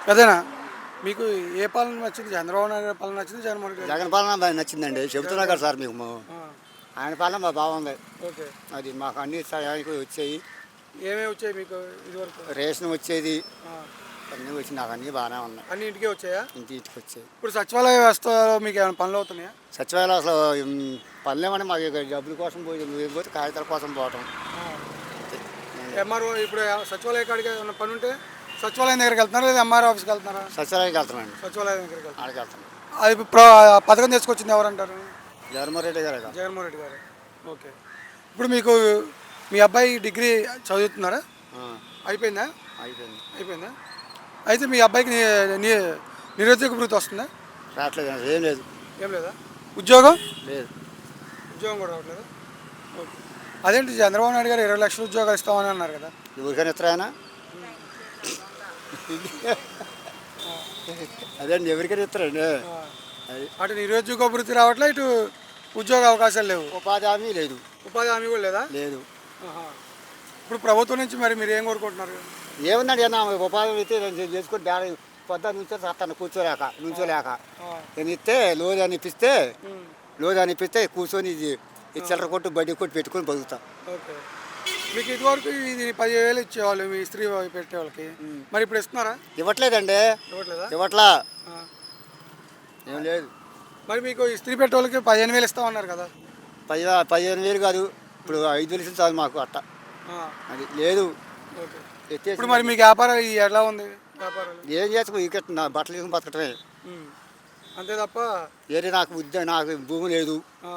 అదేనా మీకు ఏ పాలన నచ్చింది? చంద్రబాబు నాయుడు గారి పాలన నచ్చింది, జగన్మోహన్ రెడ్డి గారి జగన్ పాలన బాగా నచ్చిందండి. చెబుతున్నా కదా సార్ మీకు ఆ, ఆయన పాలన బాగా బాగుంది. ఓకే. అది మాకు అన్ని సహాయానికి వచ్చాయి. ఏమేమి వచ్చాయి మీకు ఇదివరకు? రేషన్ వచ్చేది, ఆ, అన్నీ వచ్చి నాకు అన్నీ బాగానే ఉన్నాయి. అన్ని ఇంటికే వచ్చాయా? ఇంటికి వచ్చాయి. ఇప్పుడు సచివాలయ వ్యవస్థలో మీకు ఏమైనా పనులు అవుతున్నాయా? సచివాలయం అసలు పనులేమని మాకు ఇక డబ్బుల కోసం పోతే కాగితాల కోసం పోవటం. ఎంఆర్ఓ ఇప్పుడు సచివాలయ కాడికి ఏమైనా పని ఉంటే సచివాలయం దగ్గరికి వెళ్తున్నారా లేదా ఎంఆర్ఓ ఆఫీస్కి వెళ్తున్నారా? సచివాలయానికి వెళ్తున్నాండి. సచివాలయం దగ్గరికి వెళ్తున్నారు. ఆడికి వెళ్తున్నాం. అది పథకం తీసుకొచ్చింది ఎవరంటారు? జగన్మోహన్ రెడ్డి గారు కదా. జగన్మోహన్ రెడ్డి గారు. ఓకే. ఇప్పుడు మీకు మీ అబ్బాయి డిగ్రీ చదువుతున్నారా? అయిపోయిందా? అయిపోయింది. అయిపోయిందా? అయితే మీ అబ్బాయికి నిరుద్యోగ భృతి వస్తుందా? రావట్లేదు, ఏం లేదు. ఏం లేదా? ఉద్యోగం లేదు. ఉద్యోగం కూడా రావట్లేదు. ఓకే. అదేంటి చంద్రబాబు నాయుడు గారు 20 లక్షల ఉద్యోగాలు ఇస్తామని అన్నారు కదా? ఎవరికైనా ఇస్తారా? అదేండి, ఎవరికైనా ఇస్తారండి. అది అటు నిరుద్యోగ భృతి రావట్లే, ఇటు ఉద్యోగ అవకాశాలు లేవు. ఉపాధి హామీ లేదు. ఉపాధి హామీ కూడా లేదా? లేదు. ఆహా. ఇప్పుడు ప్రభుత్వం నుంచి మరి మీరు ఏం కోరుకుంటున్నారు? ఏముందండి అన్న, ఉపాధి అయితే నేను చేసుకుని డాడీ పొద్దున్న నుంచో చేస్తాను నుంచోలేక నేను ఇస్తే లోన్ అనిపిస్తే కూర్చొని ఇది చిల్లర కొట్టు బడ్డీ కొట్టు పెట్టుకొని బతుకుతా. ఓకే. మీకు ఇదివరకు ఇది 10,000 ఇచ్చేవాళ్ళు మీ స్త్రీ పెట్టే వాళ్ళకి, మరి ఇప్పుడు ఇస్తున్నారా? ఇవ్వట్లేదండి. ఇవ్వట్లేదా? ఇవ్వట్లా. ఆ. ఏం లేదు. మరి మీకు ఈ స్త్రీ పెట్టే వాళ్ళకి 15,000 ఇస్తామన్నారు కదా? 15,000 కాదు, ఇప్పుడు 5,000 ఇస్తుంది చాలు మాకు అట్ట. ఆ. అది లేదు. ఓకే. ఎత్తేసి ఇప్పుడు మరి మీకు వ్యాపారం ఎలా ఉంది? వ్యాపారాలు ఏం చేసుకో ఇక నా బట్టలు తీసుకుని బతకటమే. అంతే తప్ప ఏది నాకు నాకు భూమి లేదు. ఆ.